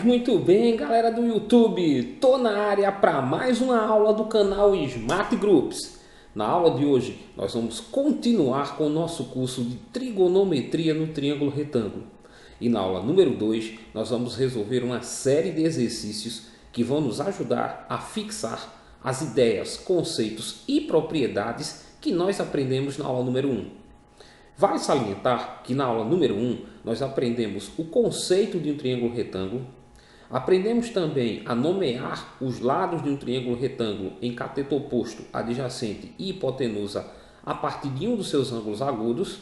muito bem, galera do YouTube. Tô na área para mais uma aula do canal Smart Groups. Na aula de hoje, nós vamos continuar com o nosso curso de trigonometria no triângulo retângulo. E na aula número 2, nós vamos resolver uma série de exercícios que vão nos ajudar a fixar as ideias, conceitos e propriedades que nós aprendemos na aula número 1. Vale salientar que na aula número 1 nós aprendemos o conceito de um triângulo retângulo, aprendemos também a nomear os lados de um triângulo retângulo em cateto oposto, adjacente e hipotenusa a partir de um dos seus ângulos agudos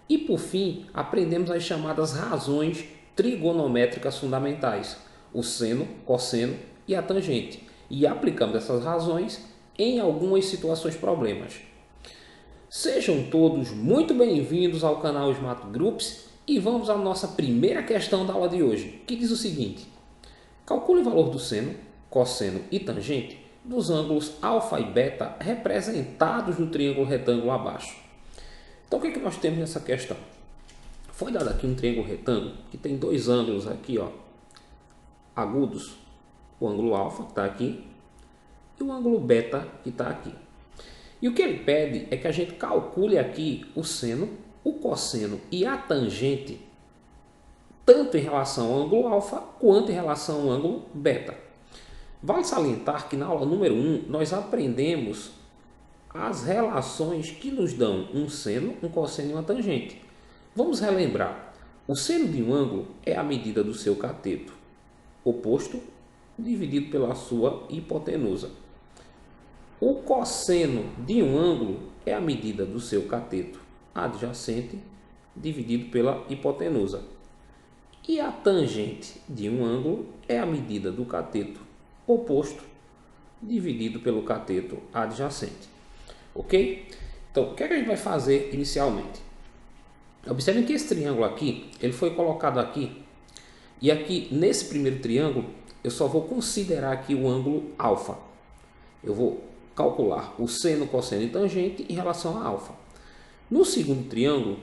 e, por fim, aprendemos as chamadas razões trigonométricas fundamentais, o seno, cosseno e a tangente, e aplicamos essas razões em algumas situações problemas. Sejam todos muito bem-vindos ao canal Smart Groups e vamos à nossa primeira questão da aula de hoje, que diz o seguinte: calcule o valor do seno, cosseno e tangente dos ângulos alfa e beta representados no triângulo retângulo abaixo. Então o que nós temos nessa questão? Foi dado aqui um triângulo retângulo que tem dois ângulos aqui, agudos, o ângulo alfa que está aqui e o ângulo beta que está aqui. E o que ele pede é que a gente calcule aqui o seno, o cosseno e a tangente, tanto em relação ao ângulo alfa quanto em relação ao ângulo beta. Vale salientar que na aula número 1 nós aprendemos as relações que nos dão um seno, um cosseno e uma tangente. Vamos relembrar. O seno de um ângulo é a medida do seu cateto oposto dividido pela sua hipotenusa. O cosseno de um ângulo é a medida do seu cateto adjacente dividido pela hipotenusa. E a tangente de um ângulo é a medida do cateto oposto dividido pelo cateto adjacente. Ok? Então, o que é que a gente vai fazer inicialmente? Observem que esse triângulo aqui, ele foi colocado aqui. E aqui, nesse primeiro triângulo, eu só vou considerar aqui o ângulo alfa. Eu vou calcular o seno, cosseno e tangente em relação a alfa. No segundo triângulo,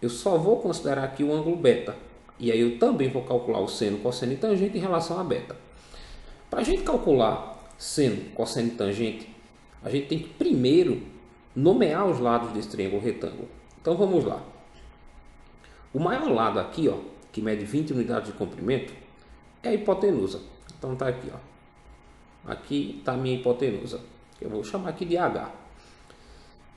eu só vou considerar aqui o ângulo beta. E aí eu também vou calcular o seno, cosseno e tangente em relação a beta. Para a gente calcular seno, cosseno e tangente, a gente tem que primeiro nomear os lados desse triângulo retângulo. Então vamos lá. O maior lado aqui, que mede 20 unidades de comprimento, é a hipotenusa. Então está aqui. Aqui está a minha hipotenusa. Eu vou chamar aqui de H.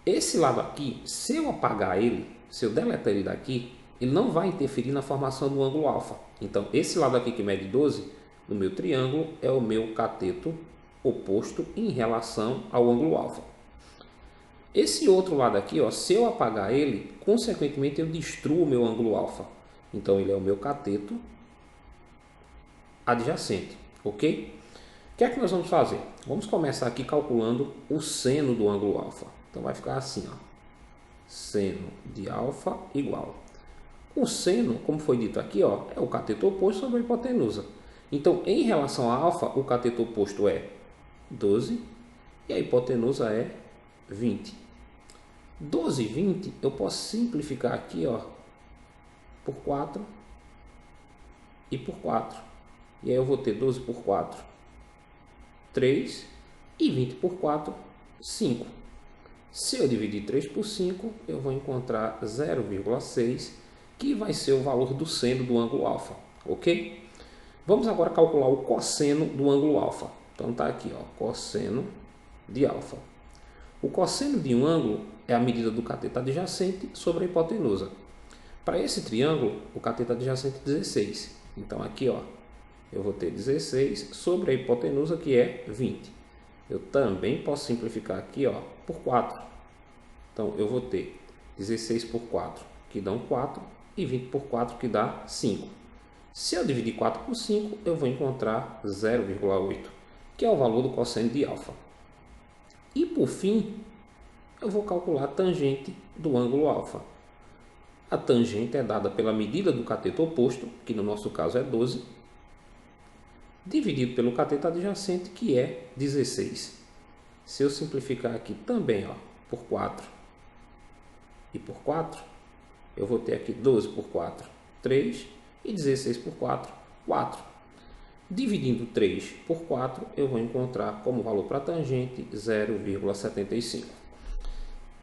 Esse lado aqui, se eu apagar ele, se eu deletar ele daqui, ele não vai interferir na formação do ângulo alfa. Então, esse lado aqui que mede 12, no meu triângulo, é o meu cateto oposto em relação ao ângulo alfa. Esse outro lado aqui, se eu apagar ele, consequentemente eu destruo o meu ângulo alfa. Então, ele é o meu cateto adjacente, ok? O que é que nós vamos fazer? Vamos começar aqui calculando o seno do ângulo alfa. Então vai ficar assim, seno de alfa igual. O seno, como foi dito aqui, é o cateto oposto sobre a hipotenusa. Então, em relação a alfa, o cateto oposto é 12 e a hipotenusa é 20. 12 e 20 eu posso simplificar aqui, por 4 e por 4. E aí eu vou ter 12 por 4. 3 e 20 por 4, 5. Se eu dividir 3 por 5, eu vou encontrar 0,6, que vai ser o valor do seno do ângulo alfa, ok? Vamos agora calcular o cosseno do ângulo alfa. Então está aqui, cosseno de alfa. O cosseno de um ângulo é a medida do cateto adjacente sobre a hipotenusa. Para esse triângulo, o cateto adjacente é 16. Então aqui, eu vou ter 16 sobre a hipotenusa, que é 20. Eu também posso simplificar aqui, por 4. Então, eu vou ter 16 por 4, que dão 4, e 20 por 4, que dá 5. Se eu dividir 4 por 5, eu vou encontrar 0,8, que é o valor do cosseno de alfa. E, por fim, eu vou calcular a tangente do ângulo alfa. A tangente é dada pela medida do cateto oposto, que no nosso caso é 12, dividido pelo cateto adjacente, que é 16. Se eu simplificar aqui também, por 4 e por 4, eu vou ter aqui 12 por 4, 3, e 16 por 4, 4. Dividindo 3 por 4, eu vou encontrar como valor para a tangente 0,75.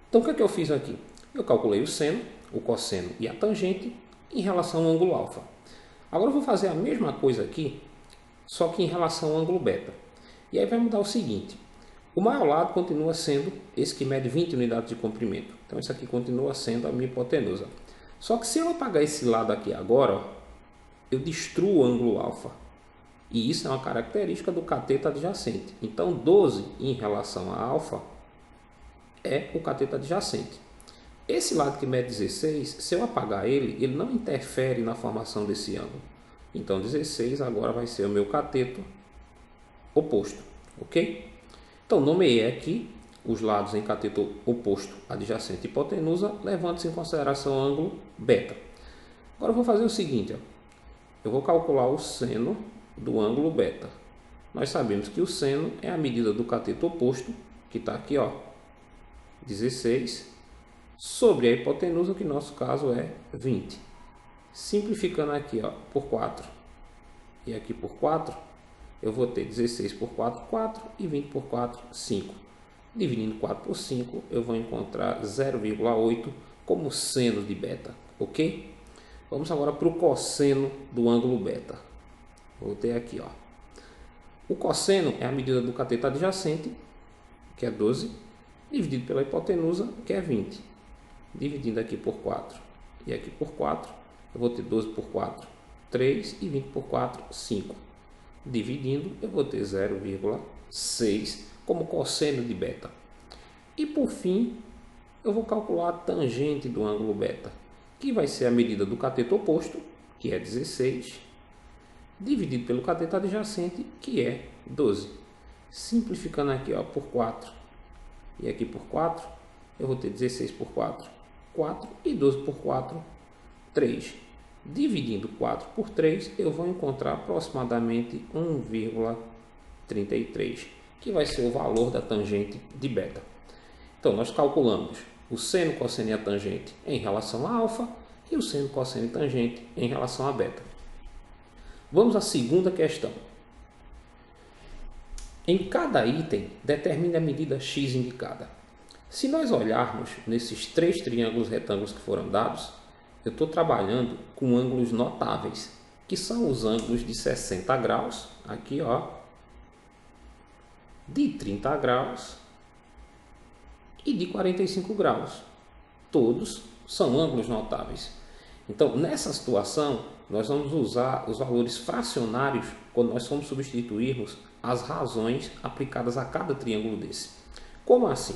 Então, o que é que eu fiz aqui? Eu calculei o seno, o cosseno e a tangente em relação ao ângulo alfa. Agora eu vou fazer a mesma coisa aqui, só que em relação ao ângulo beta. E aí vai mudar o seguinte: o maior lado continua sendo esse que mede 20 unidades de comprimento. Então, isso aqui continua sendo a minha hipotenusa. Só que se eu apagar esse lado aqui agora, ó, eu destruo o ângulo alfa. E isso é uma característica do cateto adjacente. Então, 12 em relação a alfa é o cateto adjacente. Esse lado que mede 16, se eu apagar ele não interfere na formação desse ângulo. Então, 16 agora vai ser o meu cateto oposto, ok? Então, nomeei aqui os lados em cateto oposto, adjacente e hipotenusa, levando-se em consideração o ângulo beta. Agora eu vou fazer o seguinte, ó. Eu vou calcular o seno do ângulo beta. Nós sabemos que o seno é a medida do cateto oposto, que está aqui, ó, 16, sobre a hipotenusa, que no nosso caso é 20. Simplificando aqui, ó, por 4 e aqui por 4, eu vou ter 16 por 4, 4 e 20 por 4, 5. Dividindo 4 por 5, eu vou encontrar 0,8 como seno de beta, ok? Vamos agora para o cosseno do ângulo beta. Vou ter aqui, ó. O cosseno é a medida do cateto adjacente, que é 12, dividido pela hipotenusa, que é 20. Dividindo aqui por 4 e aqui por 4, eu vou ter 12 por 4, 3 e 20 por 4, 5. Dividindo, eu vou ter 0,6 como cosseno de beta. E por fim, eu vou calcular a tangente do ângulo beta, que vai ser a medida do cateto oposto, que é 16, dividido pelo cateto adjacente, que é 12. Simplificando aqui, ó, por 4 e aqui por 4, eu vou ter 16 por 4, 4 e 12 por 4, 3. Dividindo 4 por 3, eu vou encontrar aproximadamente 1,33, que vai ser o valor da tangente de beta. Então, nós calculamos o seno, cosseno e a tangente em relação a alfa e o seno, cosseno e tangente em relação a beta. Vamos à segunda questão. Em cada item, determine a medida x indicada. Se nós olharmos nesses 3 triângulos retângulos que foram dados, eu estou trabalhando com ângulos notáveis, que são os ângulos de 60 graus, aqui ó, de 30 graus e de 45 graus. Todos são ângulos notáveis. Então, nessa situação, nós vamos usar os valores fracionários quando nós formos substituirmos as razões aplicadas a cada triângulo desse. Como assim?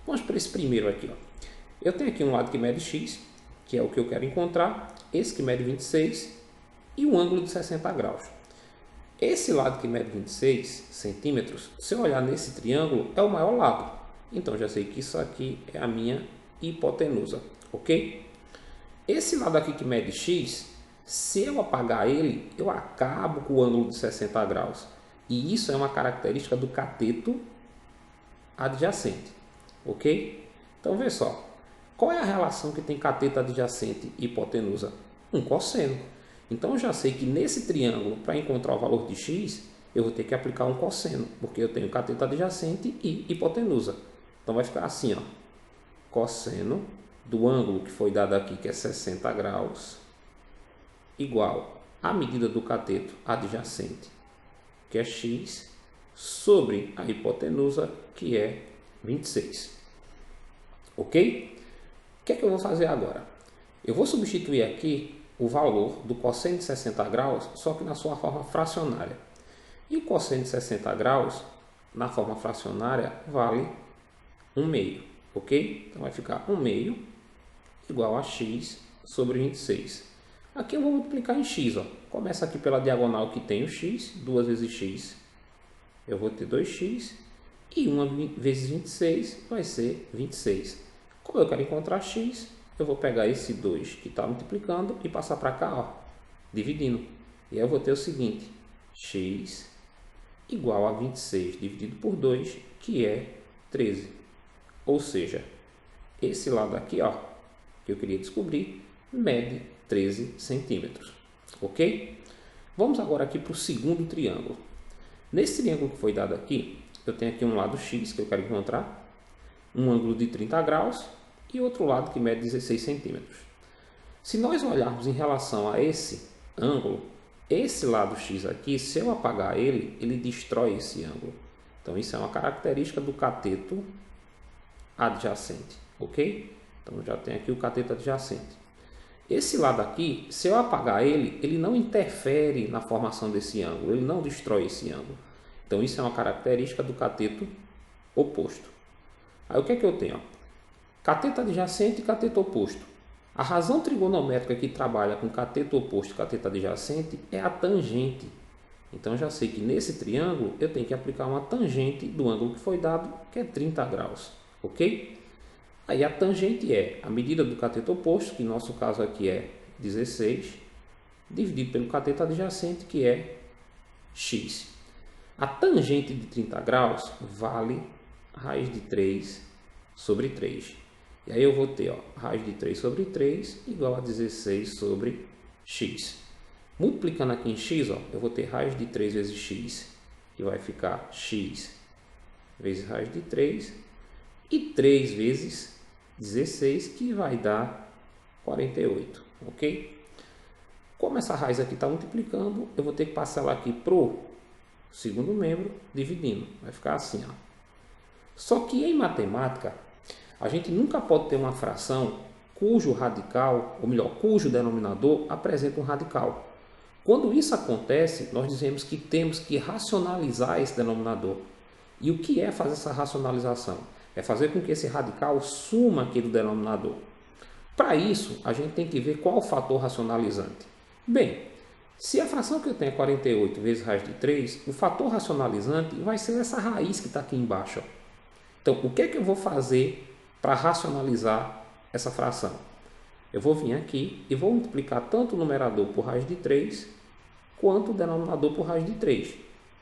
Vamos para esse primeiro aqui, ó. Eu tenho aqui um lado que mede x, que é o que eu quero encontrar, esse que mede 26 e um ângulo de 60 graus. Esse lado que mede 26 centímetros, se eu olhar nesse triângulo, é o maior lado. Então, já sei que isso aqui é a minha hipotenusa, ok? Esse lado aqui que mede x, se eu apagar ele, eu acabo com o ângulo de 60 graus. E isso é uma característica do cateto adjacente, ok? Então, vê só. Qual é a relação que tem cateto adjacente e hipotenusa? Um cosseno. Então, eu já sei que nesse triângulo, para encontrar o valor de x, eu vou ter que aplicar um cosseno, porque eu tenho cateto adjacente e hipotenusa. Então, vai ficar assim, ó. Cosseno do ângulo que foi dado aqui, que é 60 graus, igual à medida do cateto adjacente, que é x, sobre a hipotenusa, que é 26. Ok? O que é que eu vou fazer agora? Eu vou substituir aqui o valor do cosseno de 60 graus, só que na sua forma fracionária. E o cosseno de 60 graus, na forma fracionária, vale 1/2, ok? Então vai ficar 1/2 igual a x sobre 26. Aqui eu vou multiplicar em x, ó. Começa aqui pela diagonal que tem o x, 2 vezes x, eu vou ter 2x, e 1 vezes 26 vai ser 26. Como eu quero encontrar x, eu vou pegar esse 2 que está multiplicando e passar para cá, ó, dividindo. E aí eu vou ter o seguinte, x igual a 26 dividido por 2, que é 13. Ou seja, esse lado aqui, ó, que eu queria descobrir, mede 13 centímetros. Ok? Vamos agora aqui para o segundo triângulo. Nesse triângulo que foi dado aqui, eu tenho aqui um lado x que eu quero encontrar, um ângulo de 30 graus e outro lado que mede 16 centímetros. Se nós olharmos em relação a esse ângulo, esse lado x aqui, se eu apagar ele, ele destrói esse ângulo. Então isso é uma característica do cateto adjacente, ok? Então já tem aqui o cateto adjacente. Esse lado aqui, se eu apagar ele, ele não interfere na formação desse ângulo, ele não destrói esse ângulo. Então isso é uma característica do cateto oposto. Aí o que é que eu tenho? Cateto adjacente e cateto oposto. A razão trigonométrica que trabalha com cateto oposto e cateto adjacente é a tangente. Então já sei que nesse triângulo eu tenho que aplicar uma tangente do ângulo que foi dado, que é 30 graus, ok? Aí a tangente é a medida do cateto oposto, que no nosso caso aqui é 16, dividido pelo cateto adjacente, que é x. A tangente de 30 graus vale raiz de 3 sobre 3. E aí eu vou ter raiz de 3 sobre 3 igual a 16 sobre x. Multiplicando aqui em x, eu vou ter raiz de 3 vezes x, que vai ficar x vezes raiz de 3, e 3 vezes 16, que vai dar 48, ok? Como essa raiz aqui está multiplicando, eu vou ter que passar ela aqui para o segundo membro, dividindo. Vai ficar assim, ó. Só que em matemática, a gente nunca pode ter uma fração cujo radical, ou melhor, cujo denominador apresenta um radical. Quando isso acontece, nós dizemos que temos que racionalizar esse denominador. E o que é fazer essa racionalização? É fazer com que esse radical suma aqui do denominador. Para isso, a gente tem que ver qual o fator racionalizante. Bem, se a fração que eu tenho é 48 vezes raiz de 3, o fator racionalizante vai ser essa raiz que está aqui embaixo. Então, o que é que eu vou fazer para racionalizar essa fração? Eu vou vir aqui e vou multiplicar tanto o numerador por raiz de 3, quanto o denominador por raiz de 3.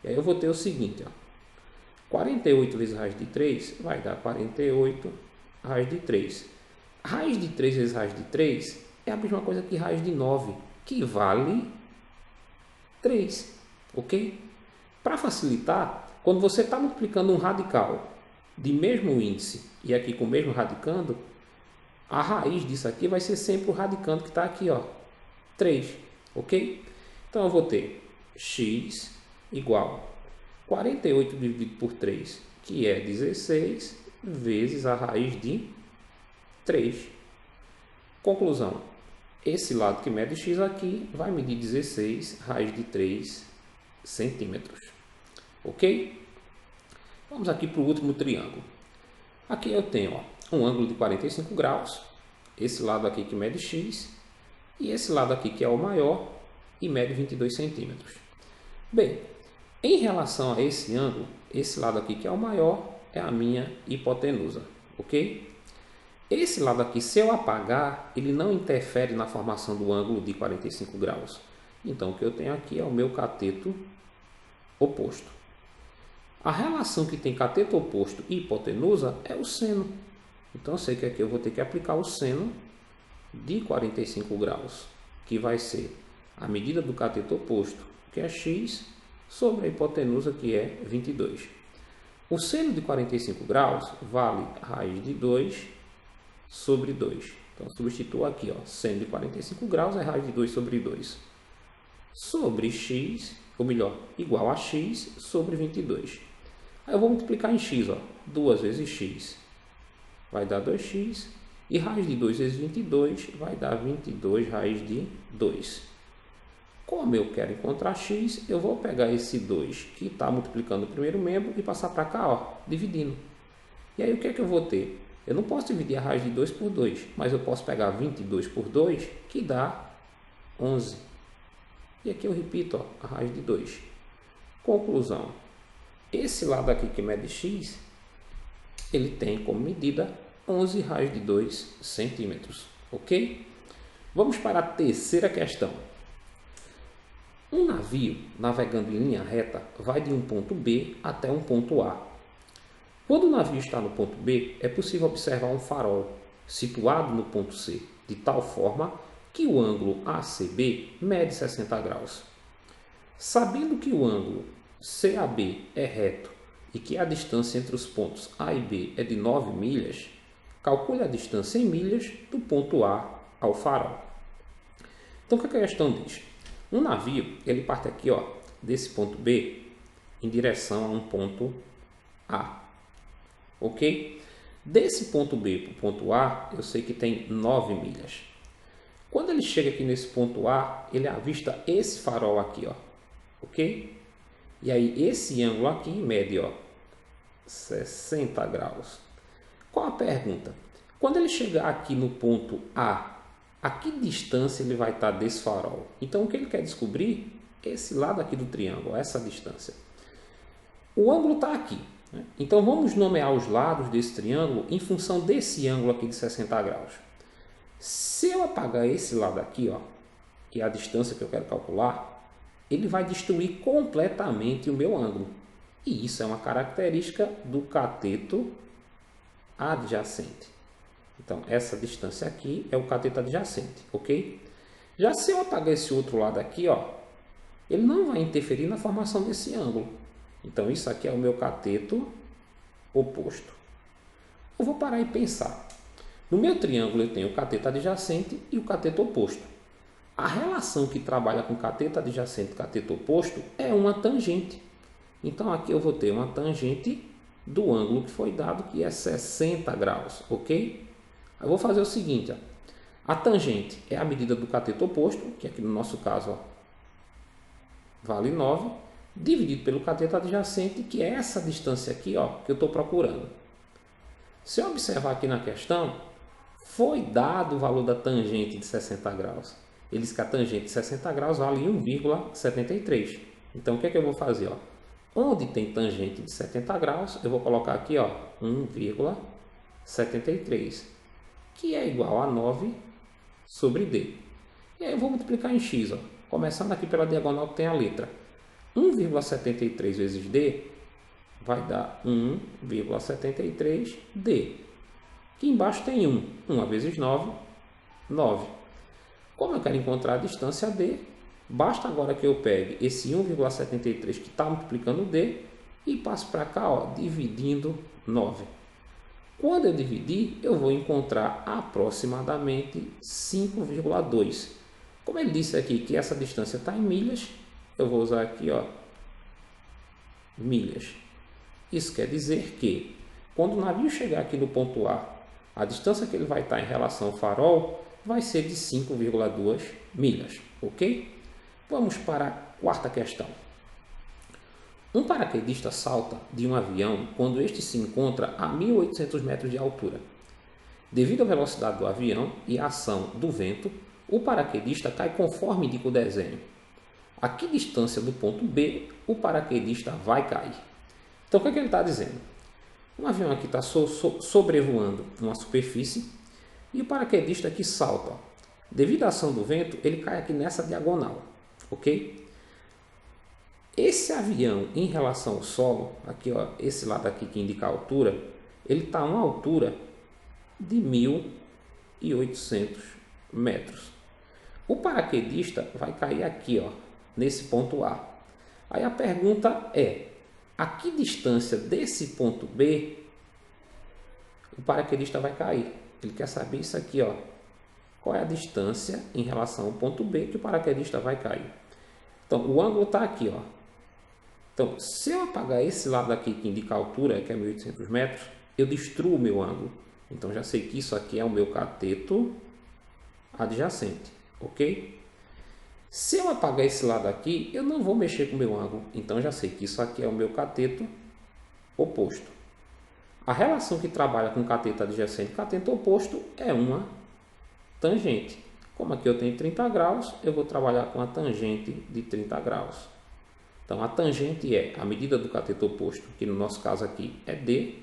E aí eu vou ter o seguinte, 48 vezes raiz de 3 vai dar 48 raiz de 3. Raiz de 3 vezes raiz de 3 é a mesma coisa que raiz de 9, que vale 3, ok? Para facilitar, quando você está multiplicando um radical de mesmo índice e aqui com o mesmo radicando, a raiz disso aqui vai ser sempre o radicando que está aqui, 3, ok? Então eu vou ter x igual 48 dividido por 3, que é 16, vezes a raiz de 3. Conclusão, esse lado que mede x aqui vai medir 16 raiz de 3 centímetros, ok? Vamos aqui para o último triângulo. Aqui eu tenho um ângulo de 45 graus, esse lado aqui que mede x, e esse lado aqui que é o maior e mede 22 centímetros. Bem, em relação a esse ângulo, esse lado aqui que é o maior é a minha hipotenusa, ok? Esse lado aqui, se eu apagar, ele não interfere na formação do ângulo de 45 graus. Então, o que eu tenho aqui é o meu cateto oposto. A relação que tem cateto oposto e hipotenusa é o seno. Então, eu sei que aqui eu vou ter que aplicar o seno de 45 graus, que vai ser a medida do cateto oposto, que é x, sobre a hipotenusa, que é 22. O seno de 45 graus vale raiz de 2 sobre 2. Então, substituo aqui, seno de 45 graus é raiz de 2 sobre 2. Sobre x, ou melhor, igual a x sobre 22. Aí eu vou multiplicar em x, 2 vezes x vai dar 2x, e raiz de 2 vezes 22 vai dar 22 raiz de 2. Como eu quero encontrar x, eu vou pegar esse 2 que está multiplicando o primeiro membro e passar para cá, dividindo. E aí o que é que eu vou ter? Eu não posso dividir a raiz de 2 por 2, mas eu posso pegar 22 por 2, que dá 11. E aqui eu repito, a raiz de 2. Conclusão. Esse lado aqui que mede x, ele tem como medida 11 raiz de 2 centímetros, ok? Vamos para a terceira questão. Um navio navegando em linha reta vai de um ponto B até um ponto A. Quando o navio está no ponto B, é possível observar um farol situado no ponto C, de tal forma que o ângulo ACB mede 60 graus. Sabendo que o ângulo CAB é reto e que a distância entre os pontos A e B é de 9 milhas, calcule a distância em milhas do ponto A ao farol. Então, o que a questão diz? Um navio, ele parte aqui, ó, desse ponto B em direção a um ponto A, ok? Desse ponto B para o ponto A, eu sei que tem 9 milhas. Quando ele chega aqui nesse ponto A, ele avista esse farol aqui, ó, ok? E aí esse ângulo aqui mede, ó, 60 graus. Qual a pergunta? Quando ele chegar aqui no ponto a que distância ele vai estar desse farol? Então o que ele quer descobrir? Esse lado aqui do triângulo, essa distância. O ângulo está aqui, né? Então vamos nomear os lados desse triângulo em função desse ângulo aqui de 60 graus. Se eu apagar esse lado aqui, ó, que é a distância que eu quero calcular, ele vai destruir completamente o meu ângulo. E isso é uma característica do cateto adjacente. Então, essa distância aqui é o cateto adjacente, ok? Já se eu apagar esse outro lado aqui, ó, ele não vai interferir na formação desse ângulo. Então, isso aqui é o meu cateto oposto. Eu vou parar e pensar. No meu triângulo eu tenho o cateto adjacente e o cateto oposto. A relação que trabalha com cateto adjacente e cateto oposto é uma tangente. Então aqui eu vou ter uma tangente do ângulo que foi dado, que é 60 graus, ok? Eu vou fazer o seguinte, ó. A tangente é a medida do cateto oposto, que aqui no nosso caso, ó, vale 9, dividido pelo cateto adjacente, que é essa distância aqui, ó, que eu estou procurando. Se eu observar aqui na questão, foi dado o valor da tangente de 60 graus. Ele diz que a tangente de 60 graus vale 1,73. Então, o que é que eu vou fazer? Ó? Onde tem tangente de 70 graus, eu vou colocar aqui, ó, 1,73, que é igual a 9 sobre D. E aí eu vou multiplicar em x, ó, começando aqui pela diagonal que tem a letra. 1,73 vezes D vai dar 1,73D. Aqui embaixo tem 1. 1 vezes 9, 9. Como eu quero encontrar a distância D, basta agora que eu pegue esse 1,73 que está multiplicando D e passo para cá, ó, dividindo 9. Quando eu dividir, eu vou encontrar aproximadamente 5,2. Como ele disse aqui que essa distância está em milhas, eu vou usar aqui, ó, milhas. Isso quer dizer que quando o navio chegar aqui no ponto a distância que ele vai estar em relação ao farol vai ser de 5,2 milhas, ok? Vamos para a quarta questão. Um paraquedista salta de um avião quando este se encontra a 1.800 metros de altura. Devido à velocidade do avião e à ação do vento, o paraquedista cai conforme indica o desenho. A que distância do ponto B o paraquedista vai cair? Então, o que é que ele está dizendo? Um avião aqui está sobrevoando uma superfície e o paraquedista aqui salta. Ó. Devido à ação do vento, ele cai aqui nessa diagonal, ok? Esse avião em relação ao solo, aqui, ó, esse lado aqui que indica a altura, ele está a uma altura de 1.800 metros. O paraquedista vai cair aqui, ó, nesse ponto A. Aí a pergunta é, a que distância desse ponto B o paraquedista vai cair? Ele quer saber isso aqui, ó. Qual é a distância em relação ao ponto B que o paraquedista vai cair? Então, o ângulo está aqui, ó. Então, se eu apagar esse lado aqui que indica a altura, que é 1.800 metros, eu destruo o meu ângulo. Então, já sei que isso aqui é o meu cateto adjacente, ok? Se eu apagar esse lado aqui, eu não vou mexer com o meu ângulo. Então, já sei que isso aqui é o meu cateto oposto. A relação que trabalha com cateto adjacente e cateto oposto é uma tangente. Como aqui eu tenho 30 graus, eu vou trabalhar com a tangente de 30 graus. Então, a tangente é a medida do cateto oposto, que no nosso caso aqui é D,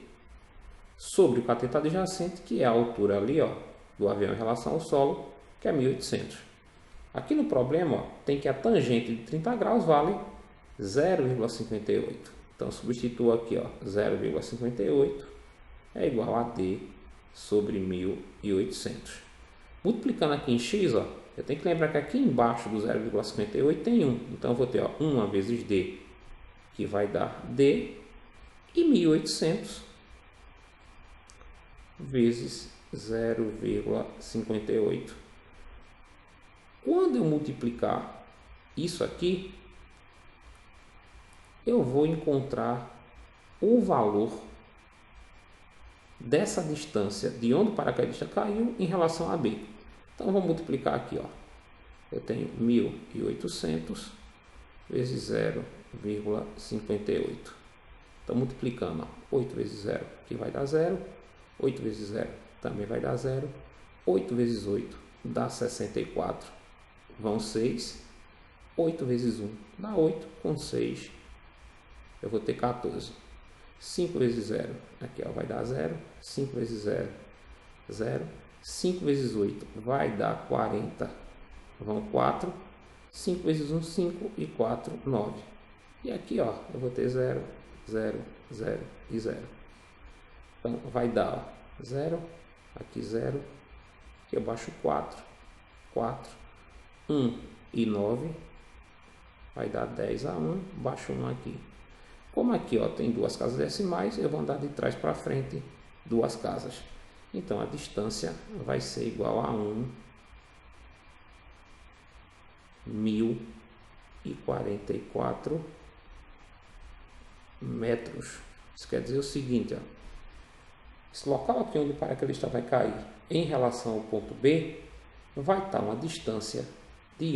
sobre o cateto adjacente, que é a altura ali, ó, do avião em relação ao solo, que é 1.800. Aqui no problema, ó, tem que a tangente de 30 graus vale 0,58. Então, substituo aqui, ó, 0,58 é igual a D sobre 1.800. Multiplicando aqui em x, ó, eu tenho que lembrar que aqui embaixo do 0,58 tem 1. Então eu vou ter 1 vezes D, que vai dar D, e 1.800 vezes 0,58. Quando eu multiplicar isso aqui, eu vou encontrar o valor dessa distância de onde o paraquedista caiu em relação a B. Então vou multiplicar aqui, ó. Eu tenho 1.800 vezes 0,58. Então multiplicando, ó, 8 vezes 0, que vai dar 0. 8 vezes 0 também vai dar 0. 8 vezes 8 dá 64. Vão 6. 8 vezes 1 dá 8. Com 6 eu vou ter 14. 5 vezes 0, aqui ó, vai dar 0. 5 vezes 0, 0. 5 vezes 8 vai dar 40. Vão 4. 5 vezes 1, 5. E 4, 9. E aqui ó, eu vou ter 0, 0, 0 e 0. Então vai dar 0, aqui 0, aqui eu baixo 4, 4, 1 e 9, vai dar 10 a 1, baixo 1 aqui. Como aqui ó, tem duas casas decimais, eu vou andar de trás para frente duas casas. Então a distância vai ser igual a 1.044 metros. Isso quer dizer o seguinte, ó, esse local aqui onde o paraquedista vai cair em relação ao ponto B vai estar uma distância de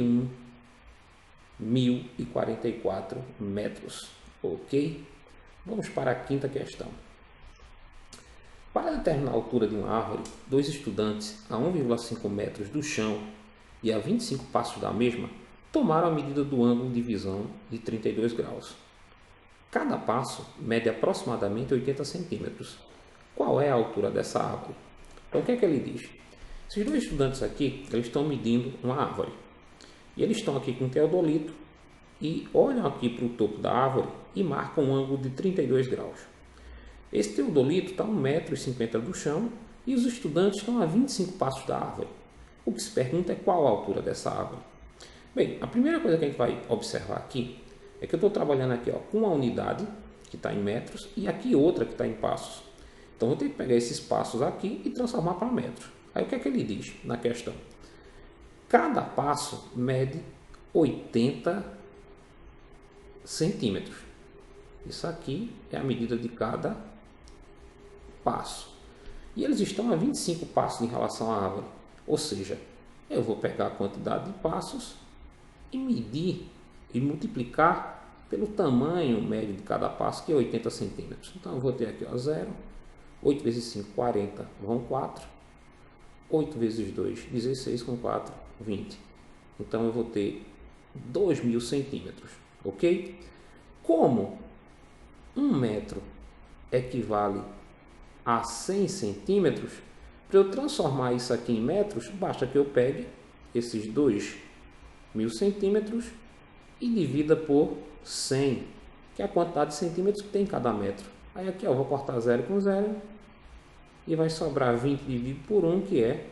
1.044 metros, ok? Vamos para a quinta questão. Para determinar a altura de uma árvore, dois estudantes a 1,5 metros do chão e a 25 passos da mesma tomaram a medida do ângulo de visão de 32 graus. Cada passo mede aproximadamente 80 centímetros. Qual é a altura dessa árvore? Então o que é que ele diz? Esses dois estudantes aqui, eles estão medindo uma árvore. E eles estão aqui com teodolito e olham aqui para o topo da árvore e marcam um ângulo de 32 graus. Esse teodolito está a 1,50 m do chão e os estudantes estão a 25 passos da árvore. O que se pergunta é qual a altura dessa árvore. Bem, a primeira coisa que a gente vai observar aqui é que eu estou trabalhando aqui ó, com uma unidade que está em metros e aqui outra que está em passos. Então vou ter que pegar esses passos aqui e transformar para metros. Aí o que é que ele diz na questão? Cada passo mede 80 centímetros. Isso aqui é a medida de cada passo. E eles estão a 25 passos em relação à árvore. Ou seja, eu vou pegar a quantidade de passos e medir e multiplicar pelo tamanho médio de cada passo, que é 80 centímetros. Então eu vou ter aqui ó, 0. 8 vezes 5, 40, vão 4. 8 vezes 2, 16, com 4, 20. Então eu vou ter 2.000 centímetros, ok? Como 1 metro equivale a 100 centímetros, para eu transformar isso aqui em metros, basta que eu pegue esses 2.000 centímetros e divida por 100, que é a quantidade de centímetros que tem em cada metro. Aí aqui ó, eu vou cortar 0 com 0 e vai sobrar 20 dividido por 1, que é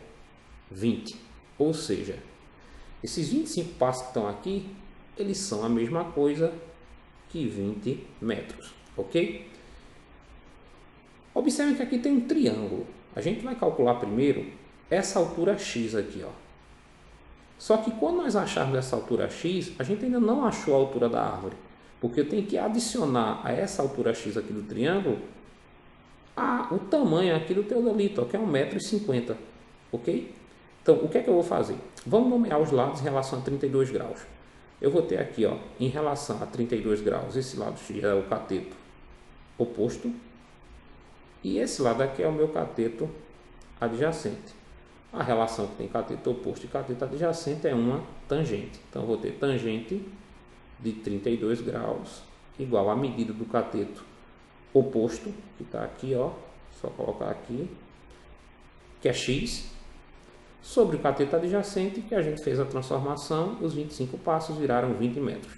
20. Ou seja, esses 25 passos que estão aqui, eles são a mesma coisa que 20 metros, ok? Observe que aqui tem um triângulo. A gente vai calcular primeiro essa altura x aqui, ó. Só que quando nós acharmos essa altura x, a gente ainda não achou a altura da árvore, porque eu tenho que adicionar a essa altura x aqui do triângulo o tamanho aqui do teodolito, que é 1,50 m, ok? Então, o que é que eu vou fazer? Vamos nomear os lados em relação a 32 graus. Eu vou ter aqui, ó, em relação a 32 graus, esse lado x é o cateto oposto, e esse lado aqui é o meu cateto adjacente. A relação que tem cateto oposto e cateto adjacente é uma tangente. Então, eu vou ter tangente de 32 graus igual à medida do cateto oposto, que está aqui, ó, só colocar aqui, que é x, sobre o cateto adjacente, que a gente fez a transformação, os 25 passos viraram 20 metros.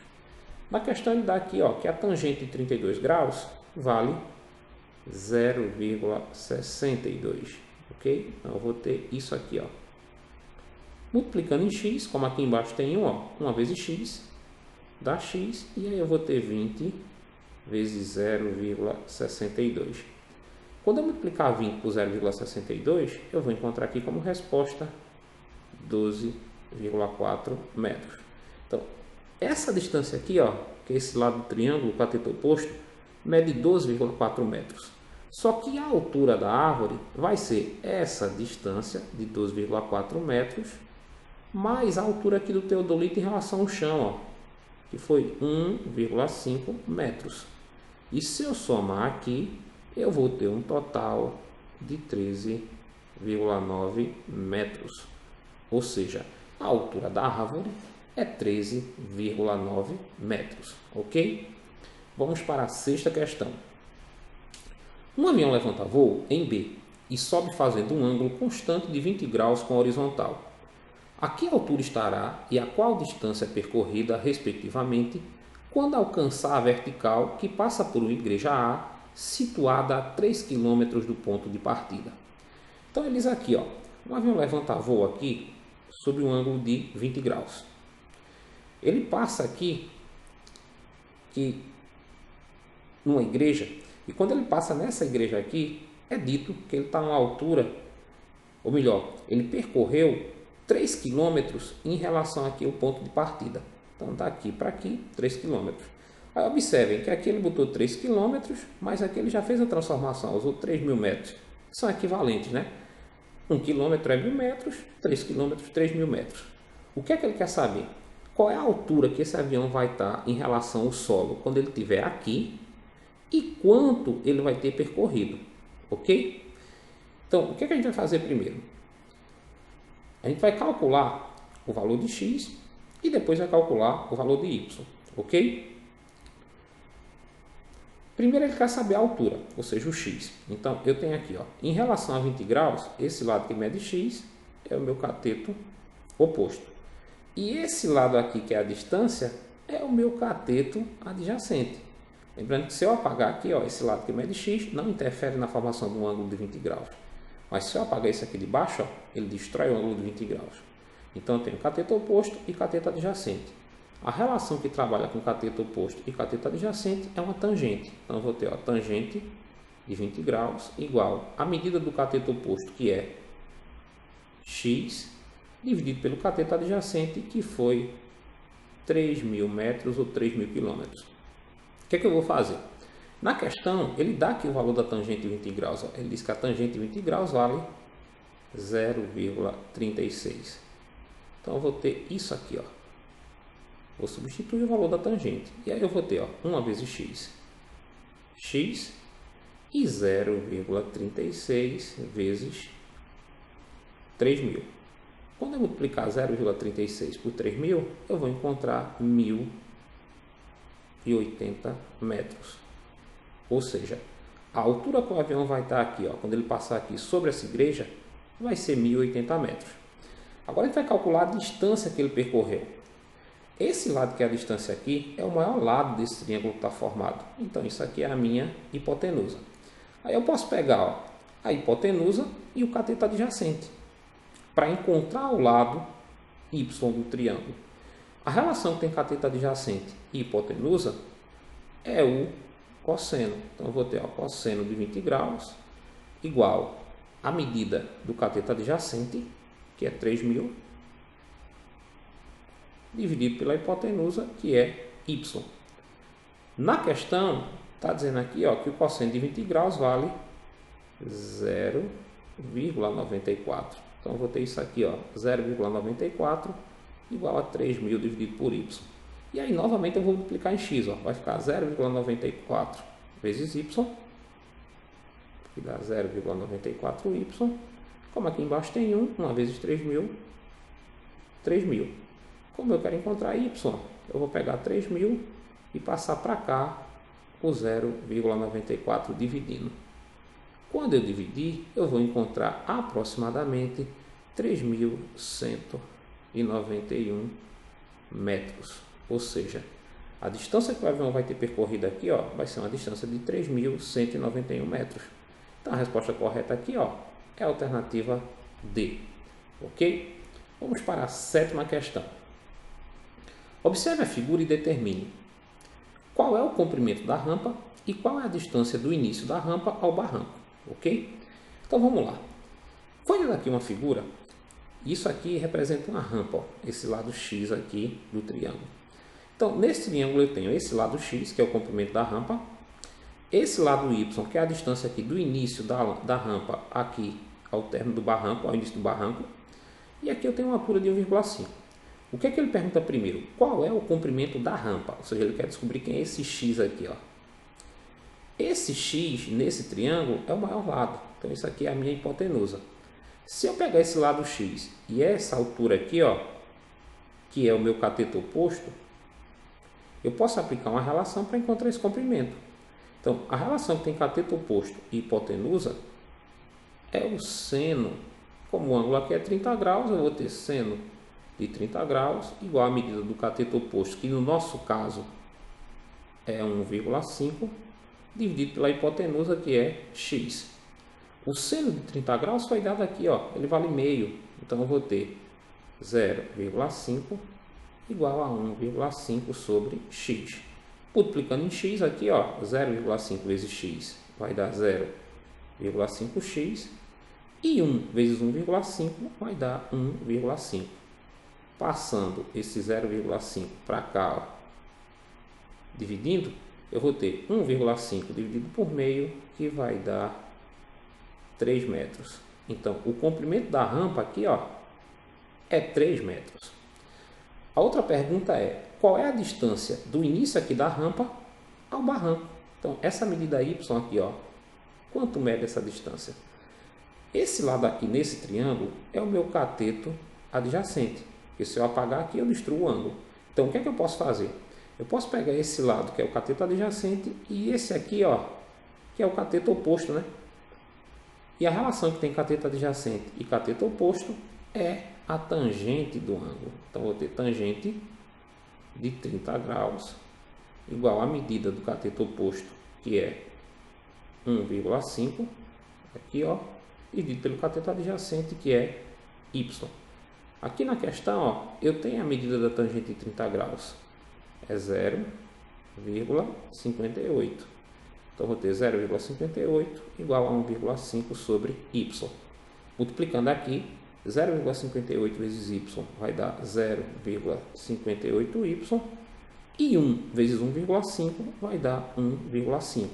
Na questão ele dá aqui, ó, que a tangente de 32 graus vale 0,62, ok? Então eu vou ter isso aqui, ó. multiplicando em x, como aqui embaixo tem 1, ó, 1 vezes x, dá x, e aí eu vou ter 20 vezes 0,62. Quando eu multiplicar 20 por 0,62, eu vou encontrar aqui como resposta 12,4 metros. Então, essa distância aqui, ó, que é esse lado do triângulo, o cateto oposto, mede 12,4 metros. Só que a altura da árvore vai ser essa distância de 12,4 metros, mais a altura aqui do teodolito em relação ao chão, ó, que foi 1,5 metros. E se eu somar aqui, eu vou ter um total de 13,9 metros. Ou seja, a altura da árvore é 13,9 metros, ok? Vamos para a sexta questão. Um avião levanta voo em B e sobe fazendo um ângulo constante de 20 graus com a horizontal. A que altura estará e a qual distância percorrida, respectivamente, quando alcançar a vertical que passa por uma igreja A, situada a 3 km do ponto de partida? Então, ele diz aqui, ó, um avião levanta voo aqui sob um ângulo de 20 graus. Ele passa aqui numa igreja, e quando ele passa nessa igreja aqui, é dito que ele está a uma altura, ou melhor, ele percorreu 3 km em relação aqui ao ponto de partida. Então, daqui para aqui, 3 km. Aí, observem que aqui ele botou 3 km, mas aqui ele já fez a transformação, usou 3.000 metros. São equivalentes, né? 1 km é 1.000 metros, 3 km, 3.000 metros. O que é que ele quer saber? Qual é a altura que esse avião vai estar em relação ao solo quando ele estiver aqui e quanto ele vai ter percorrido, ok? Então, o que é que a gente vai fazer primeiro? A gente vai calcular o valor de x e depois vai calcular o valor de y, ok? Primeiro ele quer saber a altura, ou seja, o x. Então, eu tenho aqui, ó, em relação a 20 graus, esse lado que mede x é o meu cateto oposto. E esse lado aqui, que é a distância, é o meu cateto adjacente. Lembrando que se eu apagar aqui, ó, esse lado que mede x, não interfere na formação de um ângulo de 20 graus. Mas se eu apagar esse aqui de baixo, ó, ele destrói o ângulo de 20 graus. Então, eu tenho cateto oposto e cateto adjacente. A relação que trabalha com cateto oposto e cateto adjacente é uma tangente. Então, eu vou ter, ó, tangente de 20 graus igual a medida do cateto oposto, que é x, dividido pelo cateto adjacente, que foi 3.000 metros ou 3.000 quilômetros. O que é que eu vou fazer? Na questão, ele dá aqui o valor da tangente de 20 graus. Ó. Ele diz que a tangente de 20 graus vale 0,36. Então, eu vou ter isso aqui, ó. Vou substituir o valor da tangente. E aí eu vou ter, ó, 1 vezes x. X e 0,36 vezes 3.000. Quando eu multiplicar 0,36 por 3.000, eu vou encontrar 1.080 metros. Ou seja, a altura que o avião vai estar aqui, ó, quando ele passar aqui sobre essa igreja, vai ser 1.080 metros. Agora a gente vai calcular a distância que ele percorreu. Esse lado que é a distância aqui é o maior lado desse triângulo que está formado. Então isso aqui é a minha hipotenusa. Aí eu posso pegar, ó, a hipotenusa e o cateto adjacente para encontrar o lado y do triângulo. A relação que tem cateto adjacente e hipotenusa é o cosseno. Então eu vou ter, ó, cosseno de 20 graus igual a medida do cateto adjacente, que é 3.000, dividido pela hipotenusa, que é y. Na questão, está dizendo aqui, ó, que o cosseno de 20 graus vale 0,94. Então, eu vou ter isso aqui, ó, 0,94 igual a 3.000 dividido por y. E aí, novamente, eu vou multiplicar em x. Ó, vai ficar 0,94 vezes y, que dá 0,94y. Como aqui embaixo tem 1 vezes 3.000, 3.000. Como eu quero encontrar y, eu vou pegar 3.000 e passar para cá o 0,94 dividindo. Quando eu dividir, eu vou encontrar aproximadamente 3.191 metros. Ou seja, a distância que o avião vai ter percorrido aqui, ó, vai ser uma distância de 3.191 metros. Então, a resposta correta aqui, ó, é a alternativa D. Ok? Vamos para a sétima questão. Observe a figura e determine qual é o comprimento da rampa e qual é a distância do início da rampa ao barranco, ok? Então vamos lá. Vou olhar aqui uma figura. Isso aqui representa uma rampa, ó, esse lado X aqui do triângulo. Então, nesse triângulo eu tenho esse lado X, que é o comprimento da rampa, esse lado Y, que é a distância aqui do início da rampa aqui ao término do barranco, ao início do barranco, e aqui eu tenho uma altura de 1,5. O que é que ele pergunta primeiro? Qual é o comprimento da rampa? Ou seja, ele quer descobrir quem é esse X aqui, ó. Esse X nesse triângulo é o maior lado, então isso aqui é a minha hipotenusa. Se eu pegar esse lado X e essa altura aqui, ó, que é o meu cateto oposto, eu posso aplicar uma relação para encontrar esse comprimento. Então, a relação que tem cateto oposto e hipotenusa é o seno. Como o ângulo aqui é 30 graus, eu vou ter seno de 30 graus igual à medida do cateto oposto, que no nosso caso é 1,5, dividido pela hipotenusa, que é x. O seno de 30 graus foi dado aqui, ó, ele vale meio. Então, eu vou ter 0,5 igual a 1,5 sobre x. Multiplicando em x aqui, ó, 0,5 vezes x vai dar 0,5x. E 1 vezes 1,5 vai dar 1,5. Passando esse 0,5 para cá, ó, dividindo, eu vou ter 1,5 dividido por meio, que vai dar 3 metros. Então, o comprimento da rampa aqui, ó, é 3 metros. A outra pergunta é, qual é a distância do início aqui da rampa ao barranco? Então, essa medida y aqui, ó, quanto mede essa distância? Esse lado aqui, nesse triângulo, é o meu cateto adjacente. Porque se eu apagar aqui, eu destruo o ângulo. Então, o que é que eu posso fazer? Eu posso pegar esse lado, que é o cateto adjacente, e esse aqui, ó, que é o cateto oposto, né? E a relação que tem cateto adjacente e cateto oposto é a tangente do ângulo. Então, vou ter tangente de 30 graus igual à medida do cateto oposto, que é 1,5, aqui, ó, dividido pelo cateto adjacente, que é y. Aqui na questão, ó, eu tenho a medida da tangente de 30 graus, é 0,58. Então, vou ter 0,58 igual a 1,5 sobre y. Multiplicando aqui, 0,58 vezes y vai dar 0,58y. E 1 vezes 1,5 vai dar 1,5.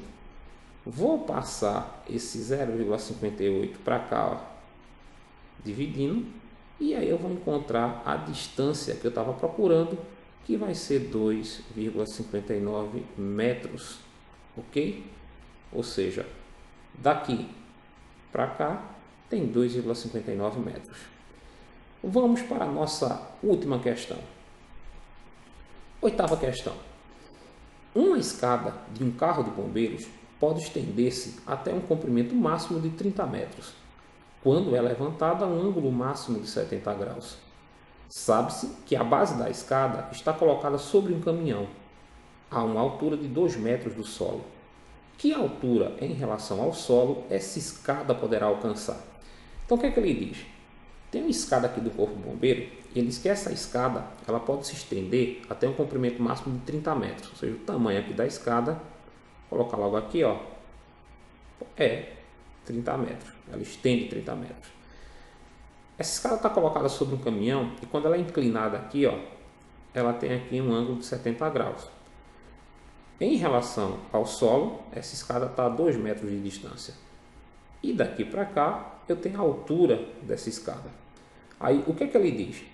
Vou passar esse 0,58 para cá, ó, dividindo. E aí eu vou encontrar a distância que eu estava procurando, que vai ser 2,59 metros. Ok? Ou seja, daqui para cá tem 2,59 metros. Vamos para a nossa última questão. Oitava questão. Uma escada de um carro de bombeiros pode estender-se até um comprimento máximo de 30 metros, quando é levantada a um ângulo máximo de 70 graus. Sabe-se que a base da escada está colocada sobre um caminhão, a uma altura de 2 metros do solo. Que altura em relação ao solo essa escada poderá alcançar? Então, o que é que ele diz? Tem uma escada aqui do corpo bombeiro, e ele diz que essa escada ela pode se estender até um comprimento máximo de 30 metros, ou seja, o tamanho aqui da escada, colocar logo aqui, ó, é 30 metros, ela estende 30 metros. Essa escada está colocada sobre um caminhão, e quando ela é inclinada aqui, ó, ela tem aqui um ângulo de 70 graus. Em relação ao solo, essa escada está a 2 metros de distância. E daqui para cá, eu tenho a altura dessa escada. Aí, o que é que ele diz?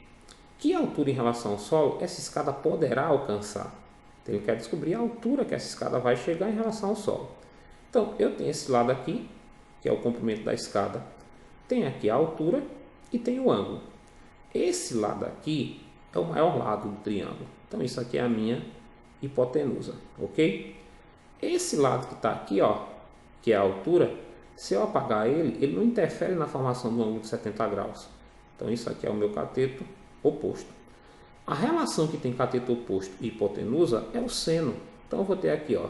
Que altura em relação ao solo essa escada poderá alcançar? Então, ele quer descobrir a altura que essa escada vai chegar em relação ao solo. Então, eu tenho esse lado aqui, que é o comprimento da escada. Tem aqui a altura e tem o ângulo. Esse lado aqui é o maior lado do triângulo. Então, isso aqui é a minha hipotenusa, ok? Esse lado que está aqui, ó, que é a altura, se eu apagar ele não interfere na formação do ângulo de 70 graus. Então, isso aqui é o meu cateto oposto. A relação que tem cateto oposto e hipotenusa é o seno. Então, eu vou ter aqui, ó,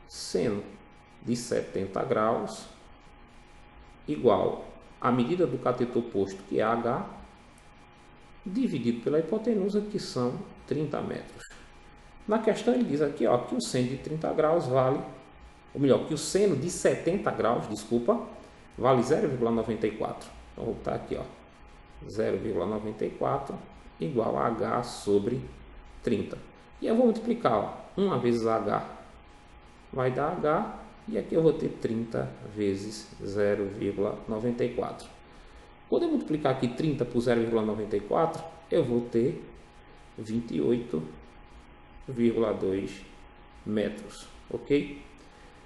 seno de 70 graus igual à medida do cateto oposto, que é h, dividido pela hipotenusa, que são 30 metros. Na questão ele diz aqui, ó, que o seno de 30 graus vale, ou melhor, que o seno de 70 graus, desculpa, vale 0,94. Então vou botar aqui, ó, 0,94 igual a H sobre 30. E eu vou multiplicar, ó, 1 vezes H vai dar H, e aqui eu vou ter 30 vezes 0,94. Quando eu multiplicar aqui 30 por 0,94, eu vou ter 28,2 metros, ok?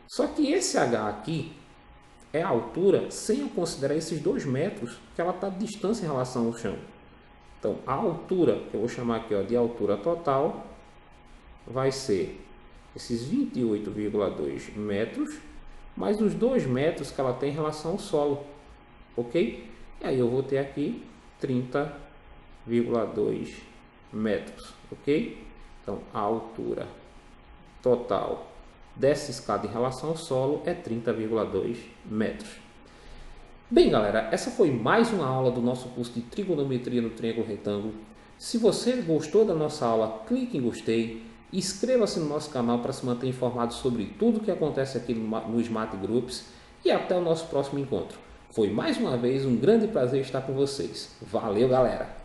Só que esse H aqui é a altura sem eu considerar esses 2 metros que ela está de distância em relação ao chão. Então, a altura, que eu vou chamar aqui, ó, de altura total, vai ser esses 28,2 metros, mais os 2 metros que ela tem em relação ao solo, ok? E aí eu vou ter aqui 30,2 metros, ok? Então, a altura total dessa escada em relação ao solo é 30,2 metros. Bem, galera, essa foi mais uma aula do nosso curso de trigonometria no triângulo retângulo. Se você gostou da nossa aula, clique em gostei, inscreva-se no nosso canal para se manter informado sobre tudo que acontece aqui no Smart Groups e até o nosso próximo encontro. Foi mais uma vez um grande prazer estar com vocês. Valeu, galera!